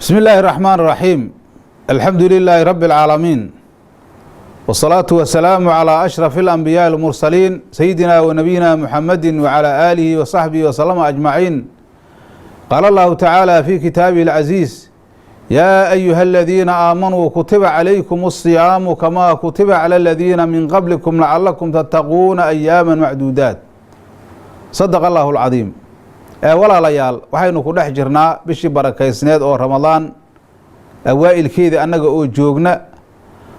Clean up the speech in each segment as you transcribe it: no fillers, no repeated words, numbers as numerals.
بسم الله الرحمن الرحيم الحمد لله رب العالمين والصلاة والسلام على أشرف الأنبياء المرسلين سيدنا ونبينا محمد وعلى آله وصحبه وسلم أجمعين. قال الله تعالى في كتابه العزيز: يا أيها الذين آمنوا كتب عليكم الصيام كما كتب على الذين من قبلكم لعلكم تتقون أياما معدودات. صدق الله العظيم. walaalayaal waxaynu ku dhex jirnaa bishii barakaysneed oo Ramadaan awaa'ilkeeda annaga oo joogna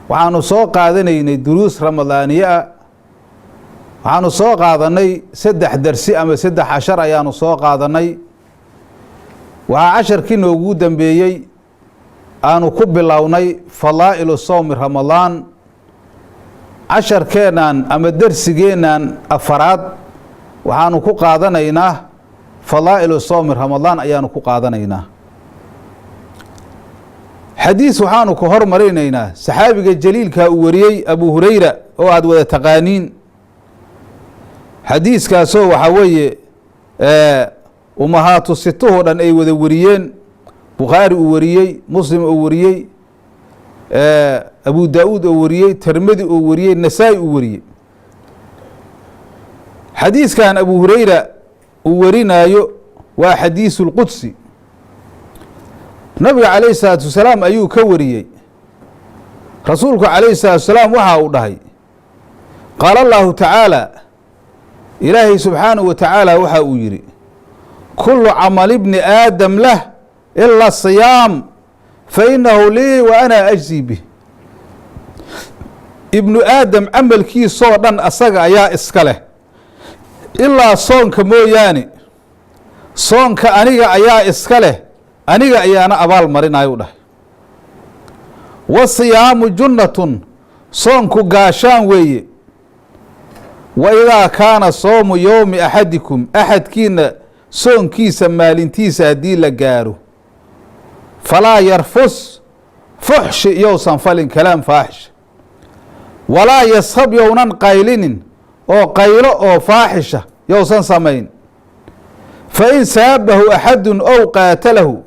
waxaanu soo qaadanaynay duruus ramadaaniye waxaanu soo qaadanay 3 darsi ama 13 ayaanu soo qaadanay waxa 10kii noogu dambeeyay aanu ku bilownay fadaa'ilu sawmi Ramadaan 10keenan ama darsigeenan afaraad waxaanu ku qaadanaynaa فضائل الصوم رمضان أيانو كقادنينا حديث وحانو كهر مرينينا صحابي الجليل كأوريي أبو هريرة وعد وذا تقانين حديث كاسو وحوي أمهات الستة لأن أي وذا وريين بخاري أوريي مسلم أوريي أبو داود أوريي ترمذي أوريي النسائي أوريي حديث كان أبو هريرة ورينايو وحديث القدسي نبي عليه الصلاة والسلام أيو كوريي رسولك عليه الصلاة والسلام وحاو دهي قال الله تعالى إلهي سبحانه وتعالى وحاو يري كل عمل ابن آدم له إلا الصيام فإنه لي وأنا أجزي به ابن آدم عمل كي صودا أساق يا إسكاله إلا صونك موياني صونك أنيغا أيا إسكاله أنيغا أيانا أبال مرين أيوده والصيام جنة صونك قاشان وي وإذا كان صوم يوم أحدكم أحد كينا صون كيسا مالنتيسا دي لقارو فلا يرفس فحش يوصن فلن كلام فاحش ولا يصحب يونان قايلين oo qaylo oo faaxisha yoosan samayn fa in saabahu ahadun aw qaatalahu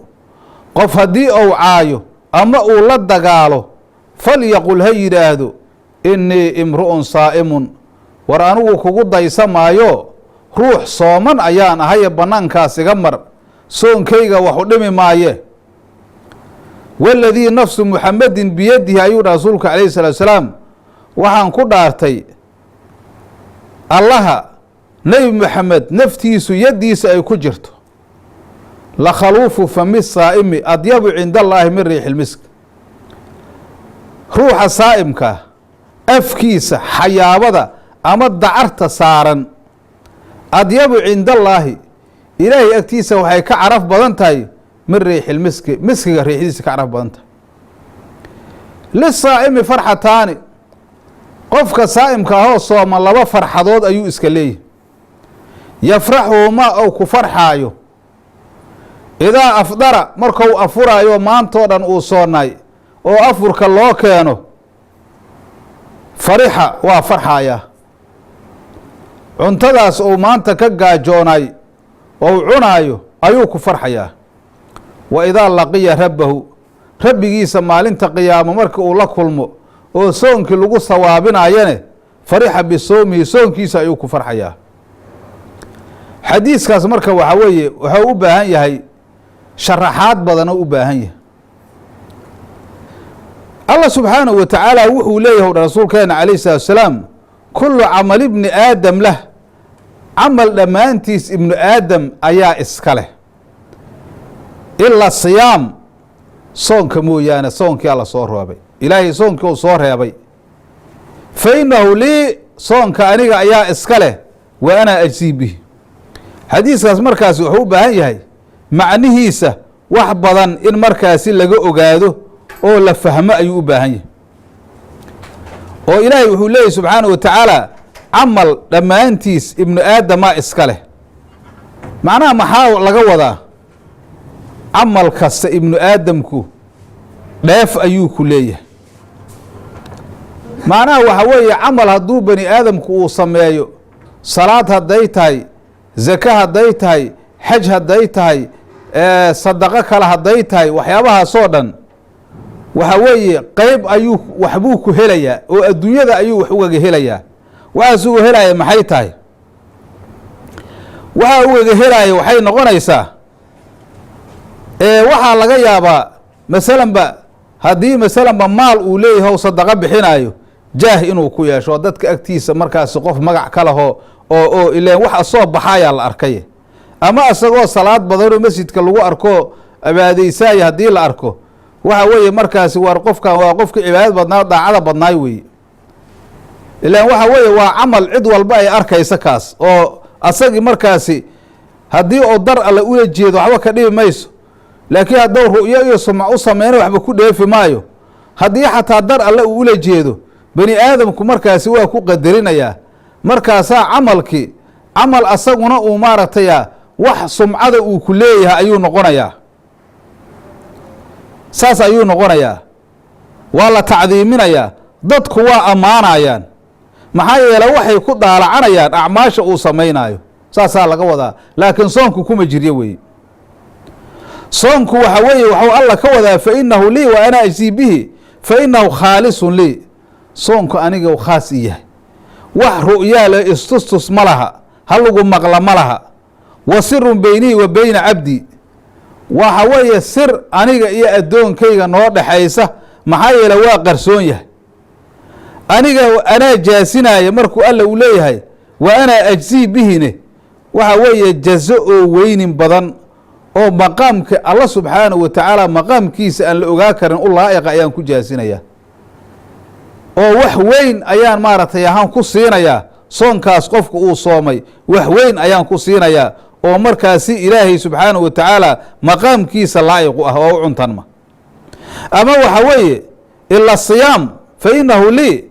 qof hadii uu caayo ama uu la dagaalo falyaqul hayraado inni imru'un saa'imun war anugu kugu daysamaayo ruux sooman ayaan ahay banaankaas iga mar soonkayga wax u dhimi maaye walladii nafsu muhammadin biyadihi ayuu rasuulka kaleey sallallahu alayhi wasallam waxaan ku dhaartay الله نبي محمد نفتيس يديس أي كجرت لخلوف فم الصائم أطيب عند الله من ريح المسك روح صائمك أفكيس حيابدا أما دعرت صارا أطيب عند الله إلهي أكتيس وحي كعرف بدنتاي من ريح المسك مسك ريح المسك كعرف بدنتاي للصائم فرحتان qofka saa'imka ah oo sooma laba farxadood ayuu iska leeyahay yafraxu ma oo ku farxaayo idaa afdara markuu afuraayo maantoo dhan uu soonay oo afurka loo keeno farixa waa farxaya cuntadaas uu maanta ka gaajoonay oo cunaayo ayuu ku farxayaa wa idaa laqiya rabbahu rabbigiisa maalinta qiyaamo marka uu la kulmo oo soonkii lagu sawaabinayane farixa bisoomihi soonkiisa ayuu ku farxayaa xadiiskaas marka waxa weeye wuxuu u baahan yahay sharaxaad badan oo u baahan yahay Allah subhanahu wa ta'ala wuxuu leeyahay rasuulkeena kaleey salaam kullu amal ibn aadam lah amal dhamaantiis ibn aadam ayaa iska leh illa siyaam soonka mooyaane soonkii alla soo roobay إلهي صونك وصور يا بي فإنه لي صونك أنيق أيا إسكاله وأنا أجزي به حديث مركز وحوبة هاي معنيهيسة وحبضا إن مركز لقى أقاده أو لفهم أيوبة هاي وإلهي وحوليه سبحانه وتعالى عمل لما أنتيس ابن آدم ما إسكاله معناه محاول لقوة ذا عمل كس ابن آدمكو داف أيوكو ليه معناه وحوي عمل هدو بني آدم كو صميايو صلاة هدايتاي زكاة هدايتاي حج هدايتاي sadaqo kale hadday tahay waxyaabahaasoo dhan waxa weeye qeyb ayuu waxbuu ku helayaa oo adduunyada ayuu wax ugaga helayaa. waxaas uga helaya maxay tahay? waxa ugaga helaya waxay noqonaysaa waxaa laga yaabaa masalanba haddii masalanba maal uu leeyahay o sadaqo bixinayo jaah inuu ku yeesho dadka agtiisa markaasi qof magac ka laho oo ileen wax asoo baxayaa la arkay, ama isagoo salaad badanoo masjidka lagu arko abaadeysaaya haddii la arko waxa weeye markaasi war qofkan waa qofka cibaadad badnaa daacada badnaay weeye. ilaan waxa weeye waa camal cid walba ay arkaysa kaas oo asagii markaasi haddii oo dar alle ula jeedo waxba ka dhibi mayso, laakiin haddou ru'yo iyo sumc u sameyna waxba ku dheefi maayo. haddii xataa dar alle uu ula jeedo bani aadamku markaasi waa ku qadarinayaa, markaasaa camalkii camal asaguna uu maaragtaya wax sumcada uu ku leeyahay ayuu noqonayaa, saas ayuu noqonayaa. waa la tacdiiminayaa, dadku waa ammaanayaan, maxaa yeele waxay ku daalacanayaan acmaasha uu samaynayo, saasaa laga wadaa. laakiin soonku kuma jiryo weye. soonku waxa weeye waxuu alla ka wadaa fa inahu lii wa ana ajzii bihi fa inahu khaalisun lii. soonku aniga khaas i yahay, wax ru'yaa le istustus ma laha, halagu maqla ma laha. wa sirun beynii wa beyna cabdi, waxa weeye sir aniga iyo addoonkayga noo dhexaysa, maxaa yeele waa qarsoon yahay. aniga anaa jaasinaya markuu alla uu leeyahay wa anaa ajzii bihine waxa weeye jazo oo weynin badan oo maqaamka alla subxaanahu wa tacaala maqaamkiisa aan la ogaa karin u laa'iqa ayaan ku jaasinaya, oo wax weyn ayaan maaragtay ahaan ku siinayaa. soonkaas qofku uu soomay wax weyn ayaan ku siinayaa oo markaasi ilaahay subxaanahu wa tacaala maqaamkiisa laa'iqu ah oo u cuntanma. ama waxa weeye ila siyaam fa inahu lii,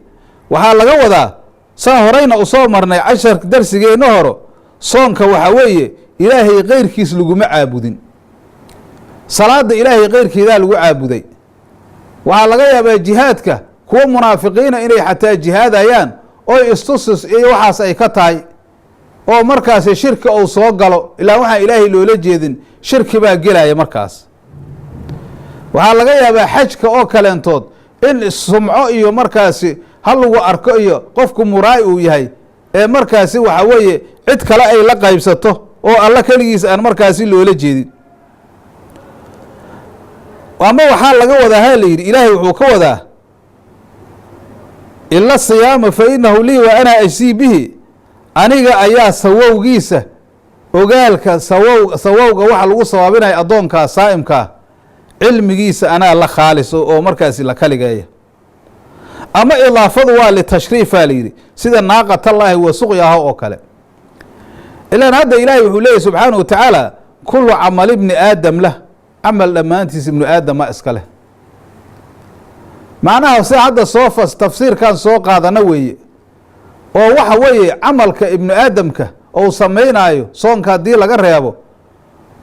waxaa laga wadaa saan horeyna u soo marnay casharka darsigeenna horo, soonka waxa weeye ilaahay keyrkiis laguma caabudin, salaada ilaahay keyrkeedaa lagu caabuday. waxaa laga yaabaa jihaadka kuwa munaafiqiina inay xataa jihaadayaan oo istusus iyo waxaas ay ka tahay, oo markaasi shirki ou soo galo, ilaa waxaan ilaahay loola jeedin shirki baa gelaya. markaas waxaa laga yaabaa xajka oo kaleentood in sumco iyo markaasi hal lagu arko iyo qofku muraay uu yahay, ee markaasi waxa weeye cid kale ay la qaybsato oo alla keligiis aan markaasi loola jeedin. ama waxaa laga wadaa ha la yidhi ilaahay wuxuu ka wadaa ila siyaama fa inahu lii wa anaa ajzii bihi, aniga ayaa sawowgiisa ogaalka sawowga waxa lagu sawaabinaya addoonkaa saa'imkaa cilmigiisa anaa la khaaliso oo markaasi la kaligeeya. ama idaafadu waa litashriifaa la yidhi sida naaqatallaahi wa suqyaha oo kale. ilaan hadda ilaahay wuxuu leeyahy subxaanahu wa tacaala kulu camal ibni aadam lah, camal dhammaantiis ibnu aadama iska leh. macnaha si hadda tafsiirkan soo qaadana weeye, oo waxa weeye camalka ibnu aadamka ou samaynaayo soonka haddii laga reebo,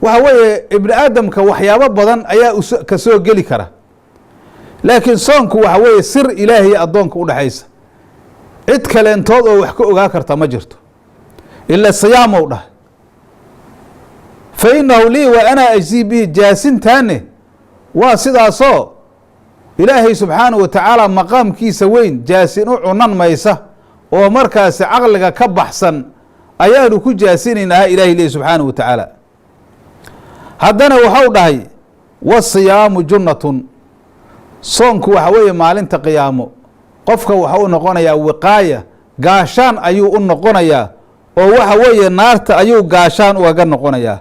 waxa weeye ibnu aadamka waxyaabo badan ayaa ka soo geli kara, laakiin soonku waxa weeye sir ilaahiy addoonka udhexaysa, cid kaleentood oo wax ka ogaa karta ma jirto. ila siyaamow dhahay fa inahu lii wa anaa ajzii bihi, jaasintaane waa sidaasoo ilaahay subxaanahu wa tacaala maqaamkiisa weyn jaasin u cunan maysa oo markaasi caqliga ka baxsan ayaanu ku jaasinaynaa ilaahay leeyahy subxaanahu wa tacaala. haddana waxau dhahay wasiyaamu junnatun, soonku waxa weeye maalinta qiyaamo qofka waxa u noqonayaa wiqaaya, gaashaan ayuu u noqonayaa, oo waxa weeye naarta ayuu gaashaan ugaga noqonayaa.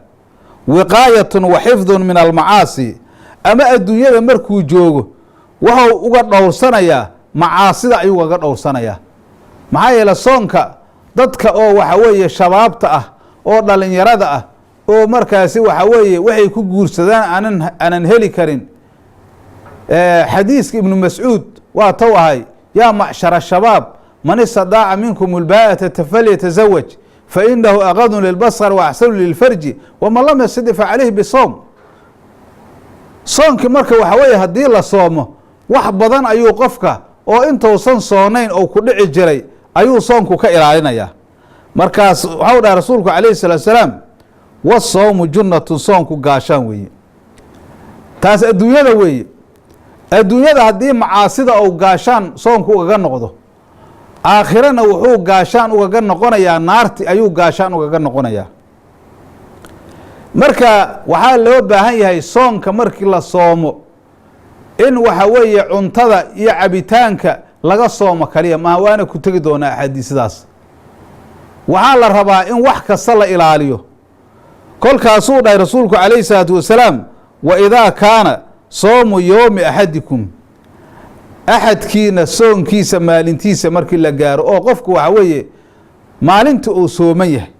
wiqaayatun wa xifdun min almacaasi, ama adduunyada markuu joogo waxau uga dhowrsanayaa macaasida ayuu ugaga dhowrsanayaa. maxaa yeele soonka dadka oo waxa weeye shabaabta ah oo dhalinyarada ah oo markaasi waxa weeye waxay ku guursadaan aanan heli karin. xadiiska ibnu mascuud waa tow ahay yaa macshara shabaab man istadaaca minkum ulbaa'ata falyatazawaj fa inahu aqadun lilbasar wa axsanu lilfarji waman lam yastadi fa caleyhi bisoom. soonkii marka waxa weeye haddii la soomo wax badan ayuu qofka oo intuusan soonayn oo ku dhici jiray ayuu soonku ka ilaalinayaa. markaas waxau dhaha rasuulku calayhi salaatu salaam wasawmu junnatun soonku gaashaan weeye. taas adduunyada weeye. adduunyada haddii macaasida uu gaashaan soonku ugaga noqdo, aakhirana wuxuu gaashaan ugaga noqonayaa naarti ayuu gaashaan ugaga noqonayaa. marka waxaa loo baahan yahay soonka markii la soomo in waxa weeye cuntada iyo cabitaanka laga soomo kaliya maaha, waana ku tegi doonaa axaadiisdaas. waxaa la rabaa in wax kasta la ilaaliyo. kolkaasuu dhahay rasuulku calayhi salaatu wasalaam, wa idaa kaana soomu yowmi axadikum, axadkiina soonkiisa maalintiisa markii la gaaro oo qofku waxa weeye maalinta uu sooman yahay,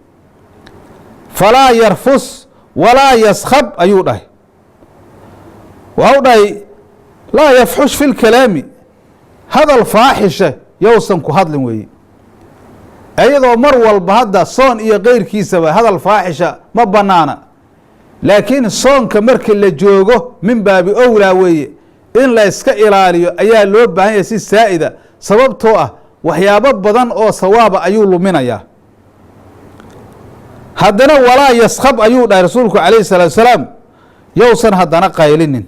falaa yarfus walaa yaskhab ayuu dhahay. waxau dhahay laa yafxush fi lkalaami, hadal faaxisha yowsan ku hadlin weeye. iyadoo mar walba hadda soon iyo keyrkiisaba hadal faaxisha ma banaana, laakiin soonka markii la joogo min baabi owlaa weeye in la iska ilaaliyo ayaa loo baahan yahay si saa'ida, sababtoo ah waxyaabo badan oo sawaaba ayuu luminayaa. haddana walaa yaskhab ayuu dhahay rasuulku calayhi salaatu wasalaam, yowsan haddana qaylinin.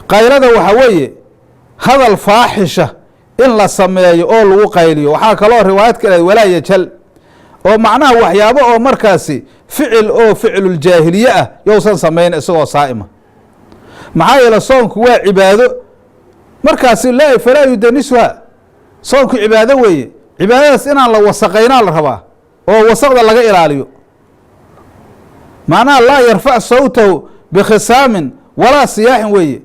qaylada waxa weeye hadal faaxisha in la sameeyo oo lagu qayliyo. waxaa kaloo riwaayad ka lehed walaa yajhal, oo macnaha waxyaabo oo markaasi ficil oo ficluljaahiliye ah yowsan samayn isagoo saa'ima. maxaa yeele soonku waa cibaado, markaasi falaa yudanisuha, soonku cibaado weeye. cibaadadaas inaan la wasaqaynaa la rabaa oo wasaqda laga ilaaliyo. macnaha laa yarfac sawtahu bikhisaamin walaa siyaaxin weeye.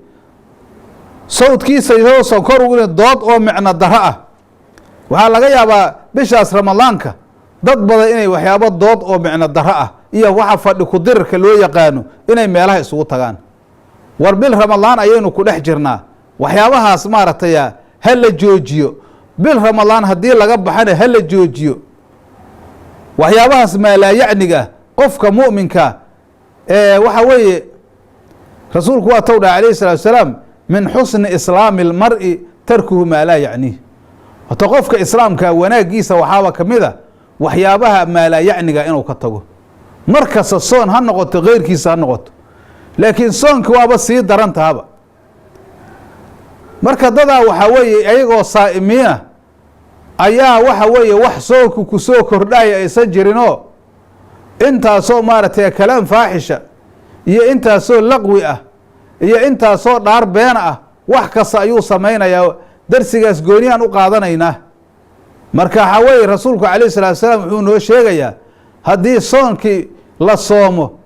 sawdkiisa yoosan kor ugu dood oo micno daro ah. waxaa laga yaabaa bishaas ramadaanka dad badan inay waxyaabo dood oo micno daro ah iyo waxa fadhi ku dirirka loo yaqaano inay meelaha isugu tagaan. war bil ramadaan ayaynu ku dhex jirnaa, waxyaabahaas maaragtay ha la joojiyo. bil ramadaan haddii laga baxana ha la joojiyo. waxyaabahaas maalaayacniga qofka mu'minka waxa weeye rasuulku waa tow dhahay calayhi salaatu wasalaam, min xusni islaami lmar'i tarkuhu maa laa yacniih. hata qofka islaamka wanaagiisa waxaaba ka mid a waxyaabaha maalaayacniga inuu ka tago. mar kasta soon ha noqoto keyrkiisa ha noqoto, laakiin soonki waaba sii daran tahaba. marka dadaa waxaa weeye ayagoo saa'imiina ayaa waxa weeye wax soonku ku soo kordhaya aysan jirinoo intaasoo maaragtay kalaam faaxisha iyo intaasoo laqwi ah iyo intaasoo dhaar beena ah, wax kasta ayuu samaynayaa. darsigaas gooniyaan u qaadanaynaa. marka waxaa weeye rasuulku calayhi salaatu wasalaam wuxuu noo sheegayaa haddii soonkii la soomo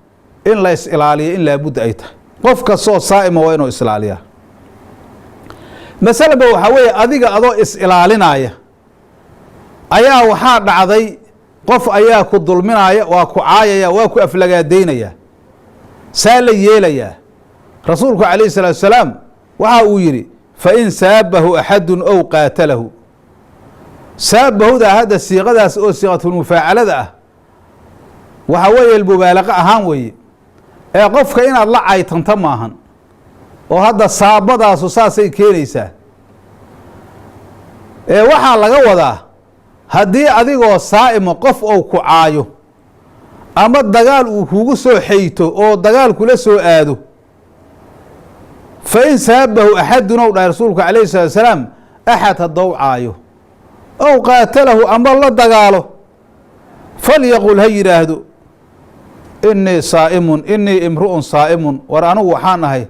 in la is ilaaliyo in laabudda ay tahay. qof kastoo saa'ima waa inuu isilaaliyaa. masalaba waxaa weeye adiga adoo is ilaalinaya ayaa waxaa dhacday qof ayaa ku dulminaya, waa ku caayaya, waa ku aflagaadaynaya. saa la yeelayaa. rasuulku calayhi salaatu wasalaam waxa uu yidhi, fain saabahu axadun ow qaatalahu. saabahuda hadda siiqadaas oo siiqatulmufaacalada ah waxa weeye mubaalaqa ahaan weeye, ee qofka inaad la caytanto maahan. oo hadda saabadaasu saasay keenaysaa. waxaa laga wadaa haddii adigoo saa'imo qof ou ku caayo ama dagaal uu kugu soo xeyto oo dagaal kula soo aado, fain saabahu axadun ou dhahay rasuulku calayhi salaatu wasalaam, axad haddou caayo ow qaatalahu ama la dagaalo, falyaqul ha yidhaahdo inii saa'imun, inii imru'un saa'imun, war anigu waxaan ahay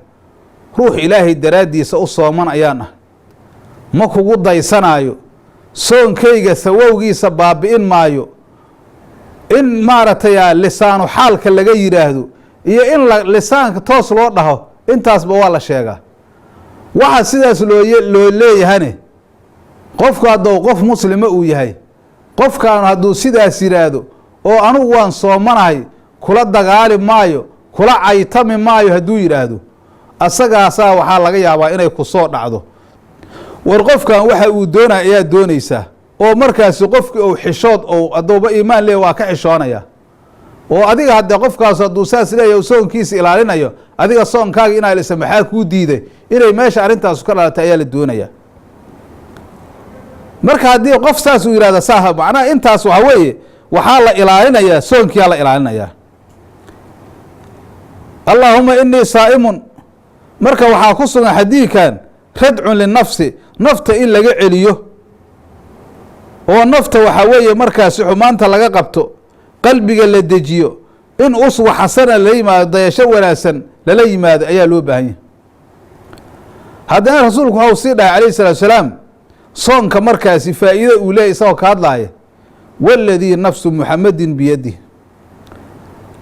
ruux ilaahay daraaddiisa u sooman ayaan ah, ma kugu daysanaayo, soonkayga sawowgiisa baabi'in maayo. in maaragtay lisaanu xaalka laga yidhaahdo iyo in lisaanka toos loo dhaho intaasba waa la sheegaa. waxa sidaas loo leeyahane qofku hadduu qof muslima uu yahay, qofkaanu hadduu sidaas yidhaahdo oo anugu waan soomanahay, kula dagaali maayo, kula caytami maayo hadduu yidhaahdo, asagaasaa waxaa laga yaabaa inay ku soo dhacdo. war qofkan waxa uu doonaya ayaa doonaysaa, oo markaasi qofkii ou xishood ou addouba iimaan leeya waa ka xishoonaya. oo adiga haddee qofkaas hadduu saas leeyahy soonkiisa ilaalinayo, adiga soonkaaga inaa lisa maxaa kuu diiday inay meesha arrintaasu ka dhalatay ayaa la doonaya. marka haddii qof saas uu yihahda saa macnaha intaas waxa weeye waxaa la ilaalinayaa, soonkiyaa la ilaalinayaa. allaahuma inii saa'imun marka waxaa ku sugan xadiidkan radcun linafsi nafta in laga celiyo oo nafta waxaa weeye markaasi xumaanta laga qabto qalbiga la dejiyo in uswa xasana lala yimaado dayasho wanaagsan lala yimaado ayaa loo baahan yahay. haddana rasuulku waxau sii dhahay calayhi salaatu salaam soonka markaasi faa'iida uu leeyahy isagoo ka hadlaaya waladii nafsu muxamedin biyadih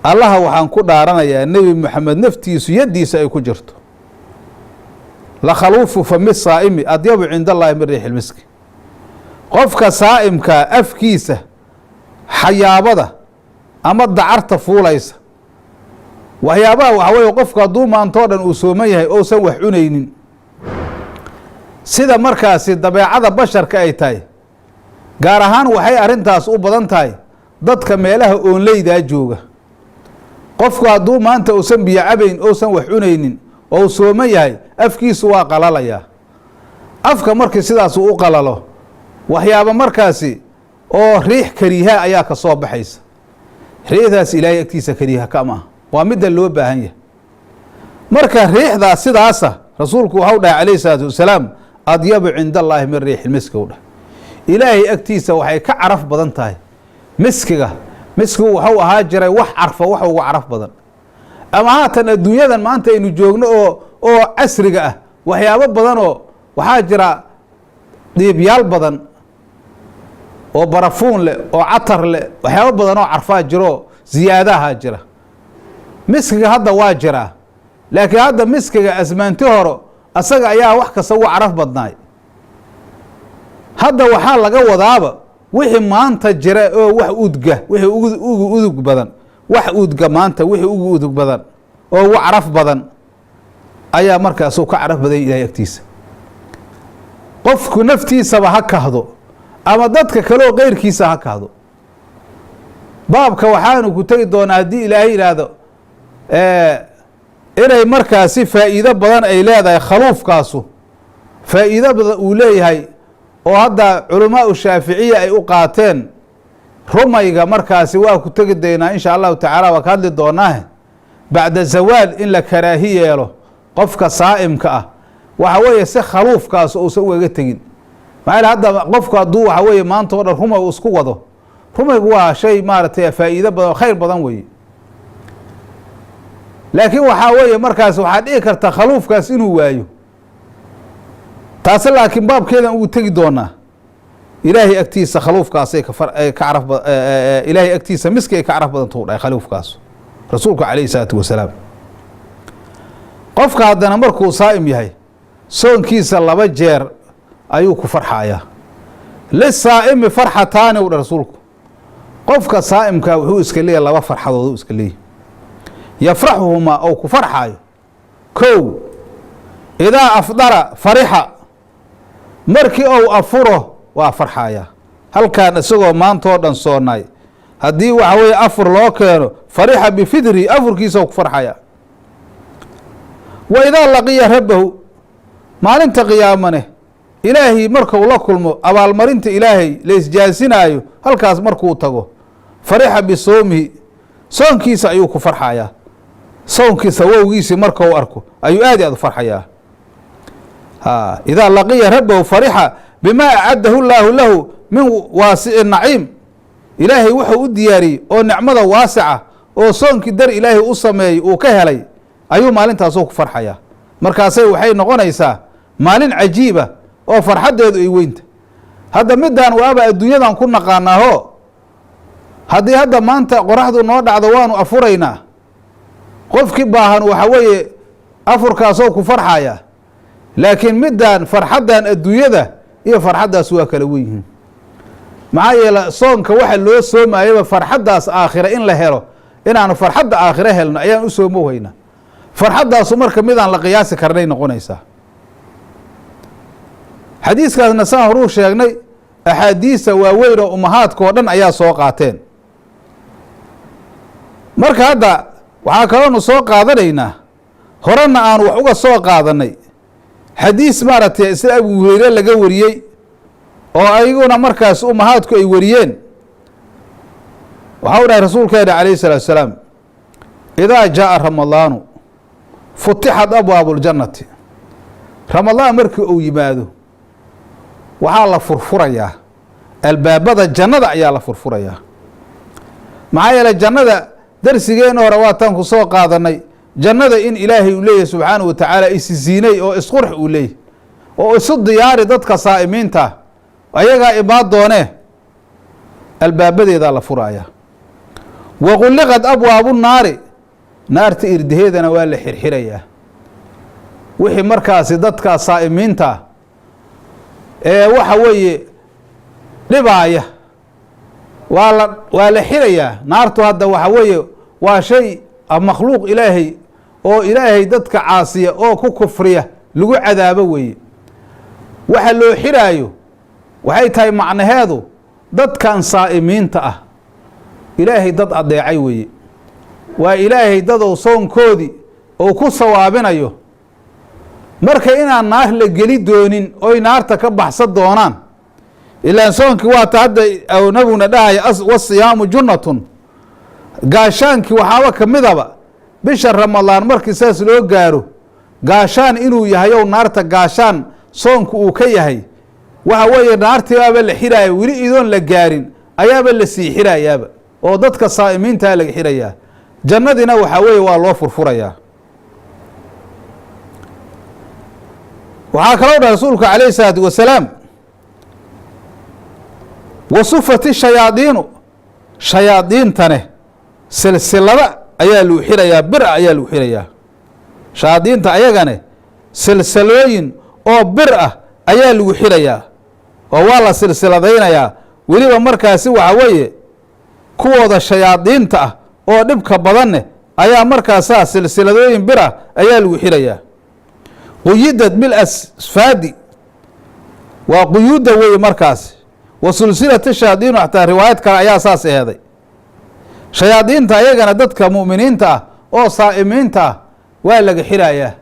allaha waxaan ku dhaaranayaa nebi moxamed naftiisu yaddiisa ay ku jirto la khaluufu fami saa'imi adyabu cinda allaahi min riixi lmiski qofka saa'imkaa afkiisa xayaabada ama dacarta fuulaysa waxyaabaha waxa weeye qofku hadduu maantoo dhan uu sooman yahay ousan wax cunaynin sida markaasi dabeecada basharka ay tahay gaar ahaan waxay arrintaas u badan tahay dadka meelaha oonleydaa jooga. qofku hadduu maanta uusan biyo cabayn ousan wax cunaynin oo uu sooman yahay afkiisu waa qalalayaa. afka markii sidaas uu u qalalo waxyaaba markaasi oo riix kariiha ayaa ka soo baxaysa. riixdaas ilaahay agtiisa kariiha kama ah, waa midda loo baahan yahay. marka riixdaas sidaasa rasuulku waxau dhahay calayhi salaatu wasalaam adyabu cinda allaahi min riixi lmiski u dhah ilaahay agtiisa waxay ka caraf badan tahay miskiga. miskigu waxau ahaa jiray wax carfa wax uga caraf badan, ama haatan adduunyadan maanta aynu joogno oo casriga ah waxyaabo badan oo waxaa jira dhiibyaal badan oo barafuun leh oo catar leh waxyaabo badan oo carfaa jiro ziyaadaha jira. miskiga hadda waa jiraa, laakiin hadda miskiga asmaanti horo asaga ayaa wax kasta uga caraf badnaay. hadda waxaa laga wadaaba wixii maanta jira oo wax udga wixii ugu udug badan, wax udga maanta wixii ugu udug badan oo ugu caraf badan ayaa markaas ka caraf badan ilaahay agtiisa. qofku naftiisaba ha kahdo ama dadka kaleoo keyrkiisa ha kahdo. baabka waxaanu ku tegi doonaa haddii ilaahay yidhaahdo inay markaasi faa'iido badan ay leedahay. khaluufkaasu faa'iido badan uu leeyahay oo hadda culamaau shaaficiya ay u qaateen. rumayga markaasi waa ku tegi doonaa insha allahu tacaala, waa ka hadli doonaahe bacda zawaal in la karaahi yeelo qofka saa'imka ah waxa weeye si khaluufkaas uusan ugaga tegin. maxaa hadda qofku hadduu waxa weeye maanta oo dhan rumay uu isku wado, rumaygu waa shay maaragtay faa'iido badan oo khayr badan weeye. laakiin waxaa weeye markaas waxaa dhici karta khaluufkaas inuu waayo. taasi laakiin baabkeedan ugu tegi doonaa. ilaahay agtiisa khaluufkaasay ilaahay agtiisa miski ay ka caraf badantuu dhahay khaluufkaas rasuulku calayhi salaatu wasalaam. qofka haddana markuu saa'im yahay soonkiisa 2 jeer ayuu ku farxayaa. lisaa'imi farxataani u dha rasuulku. qofka saa'imkaa wuxuu iska leeyahay 2 farxadood iska leeyahay. yafraxuhumaa ou ku farxaayo. kow idaa afdara farixa markii ou afuro waa farxayaa. halkaan isagoo maantoo dhan soonaay haddii waxa weeye afur loo keeno farixa bifidri afurkiisa ou ku farxayaa. wa idaa laqiya rabbahu maalinta qiyaamane ilaahay markuu la kulmo abaalmarinta ilaahay la isjaasinaayo halkaas markuu tago farixa bisoomihi soonkiisa ayuu ku farxayaa. soonkiisa wowgiisii markuu arko ayuu aad aad u farxayaa. idaa laqiya rabbahu farixa bimaa acadahu llaahu lahu min waasici naciim. ilaahay wuxuu u diyaariyey oo nicmada waasica oo soonkii dar ilaahay u sameeyey uu ka helay ayuu maalintaasoo ku farxayaa. markaasay waxay noqonaysaa maalin cajiiba oo farxaddeedu ay weynta. hadda midaan waaba adduunyadan ku naqaanaaho haddii hadda maanta qoraxdu noo dhacdo waanu afuraynaa. qofkii baahan waxa weeye afurkaasoo ku farxaya. laakiin midaan farxaddan adduunyada iyo farxaddaas waa kala wen yihiin. maxaa yeele soonka waxa loo soomayaba farxaddaas aakhire in la helo, inaanu farxadda aakhire helno ayaan u soomowhaynaa. farxaddaasu marka midaan la qiyaasi karnay noqonaysaa. xadiiskaasna saan horuu sheegnay axaadiisa waaweyn oo umahaadkao dhan ayaa soo qaateen. marka hadda waxaa kaloonu soo qaadanaynaa horena aanu wax uga soo qaadanay xadiis maaragtay sida abu hureyre laga wariyey oo ayaguna markaas umahaadku ay wariyeen. waxau dhahay rasuulkeena calayhi salaatu wasalaam idaa jaa'a ramadaanu futixat abwaabu ljannati ramadaan markii uu yimaado waxaa la furfurayaa albaabada jannada ayaa la furfurayaa. maxaa yeelay jannada darsigeena hore waataan ku soo qaadanay jannada in ilaahay uu leeyahay subxaanahu wa tacaala isisiinay oo isqurx uu leeyahy oo isu diyaari dadka saa'imiinta ayagaa imaan doonee albaabadeedaa la furayaa. wa qulliqat abwaabu naari naarta irdaheedana waa la xirxirayaa. wixii markaasi dadkaa saa'imiinta ee waxa weeye dhibaaya waa la xirayaa. naartu hadda waxa weeye waa shay makhluuq ilaahay oo ilaahay dadka caasiya oo ku kufriya lagu cadaabo weeye. waxa loo xiraayo waxay tahay macnaheedu dadkan saa'imiinta ah ilaahay dad adeecay weeye. waa ilaahay dadow soonkoodii oo ku sawaabinayo marka inaan naar la geli doonin oy naarta ka baxsan doonaan. ilaan soonkii waata hadda nabiguna dhahaya wasiyaamu junnatun gaashaankii waxaaba ka midaba bisha ramadaan markii saas loo gaaro gaashaan inuu yahay ow naarta gaashaan soonku uu ka yahay waxa weeye naartiibaaba la xiraaya weli idoon la gaarin ayaaba la sii xirayaaba oo dadka saa'imiintaa laga xirayaa. jannadiina waxaa weeye waa loo furfurayaa. waxaa kaloo dhaha rasuulku calayhi salaatu wasalaam wasufati shayaadiinu shayaadiintane silsilada ayaa lagu xirayaa bir ayaa lagu xirayaa. shayaadiinta ayagane silsilooyin oo bir ah ayaa lagu xirayaa oo waa la silsiladaynayaa. weliba markaasi waxa weeye kuwooda shayaadiinta ah oo dhibka badanne ayaa markaasaa silsiladooyin bir ah ayaa lagu xirayaa. quyidad bil asfaadi waa quyuudda weeye markaasi. wa sulsilati shayaadiinu xataa riwaayad kale ayaa saas eheday. shayaadiinta ayagana dadka mu'miniinta ah oo saa'imiinta ah waa laga xirayaa.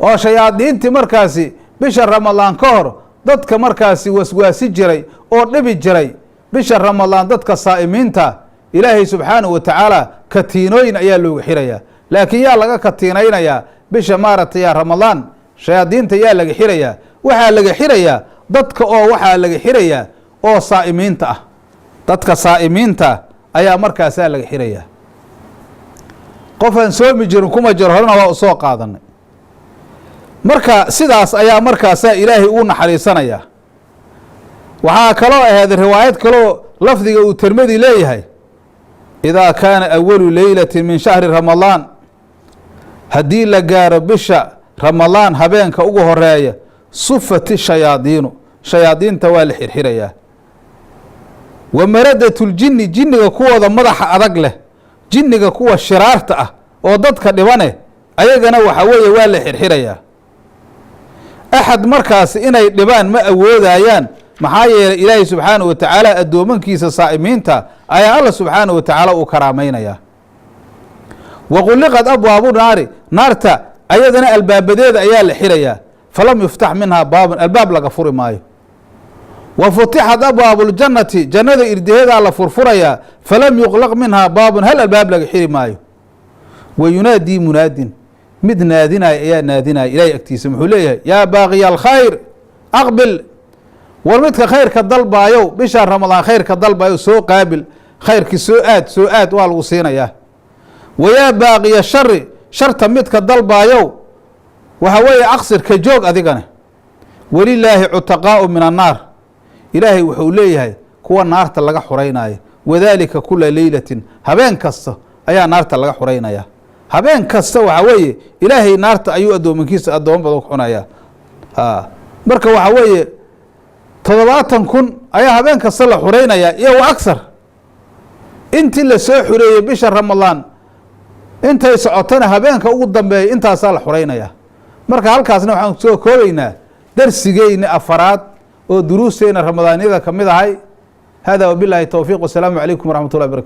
oo shayaadiintii markaasi bisha ramadaan ka hor dadka markaasi waswaasi jiray oo dhibi jiray bisha ramadaan dadka saa'imiinta ilaahay subxaanahu wa tacaala katiinooyin ayaa looga xirayaa. laakiin yaa laga katiinaynayaa bisha maaragtay yaa ramadaan shayaadiinta yaa laga xirayaa. waxaa laga xirayaa dadka oo waxaa laga xirayaa oo saa'imiinta ah. dadka saa'imiinta ayaa markaasaa laga xirayaa. qofaan soomi jirin kuma jiro horena waa u soo qaadanay. marka sidaas ayaa markaasaa ilaahay uu naxariisanayaa. waxaa kaloo ahayd riwaayad kaloo lafdiga uu tirmidi leeyahay idaa kaana awalu leylati min shahri ramadaan haddii la gaaro bisha ramadaan habeenka ugu horeeya sufati shayaadiinu shayaadiinta waa la xirxirayaa. wa maradatu ljinni jinniga kuwooda madaxa adag leh jinniga kuwa shiraarta ah oo dadka dhibane ayagana waxa weeye waa la xirxirayaa. axad markaasi inay dhibaan ma awoodayaan maxaa yeelay ilaahay subxaanahu wa tacaala addoomankiisa saa'imiinta ayaa alla subxaanahu wa tacaala uu karaamaynayaa. wa qulliqat abwaabu naari naarta ayadana albaabadeeda ayaa la xirayaa. falam yuftax minhaa baabun albaab laga furi maayo. wa futixat abwaabu ljannati jannada irdaheedaa la furfurayaa. falam yuqlaq minhaa baabun hal albaab laga xiri maayo. wa yunaadii munaadin mid naadinaya ayaa naadinaya ilaahay agtiisa muxuu leeyahay yaa baaqiya alkhayr aqbil war midka khayrka dalbaayow bishaan ramadaan khayrka dalbaayow soo qaabil khayrkii soo aad waa lagu siinayaa. wa yaa baaqiya shari sharta midka dalbaayow waxa weeye aqsirka joog adigane. walilaahi cutaqaa'u min annaar ilaahay wuxuu leeyahay kuwa naarta laga xuraynaayo. wadaalika kula leylatin habeen kasta ayaa naarta laga xuraynaya. habeen kasta waxa weeye ilaahay naarta ayuu addoomankiisa addooma badan ku xunayaa. marka waxa weeye 70,000 ayaa habeen kasta la xuraynayaa iyo wa aksar. intii la soo xureeyey bisha ramadaan intay socotana habeenka ugu dambeeya intaasaa la xuraynayaa. marka halkaasna waxaan soo koobaynaa darsigeyna afaraad oo duruusteena ramadaaniyada ka mid ahay. hada wabilaahi towfiiq wasalaamu calaykum waraxmat ullahi barakatu.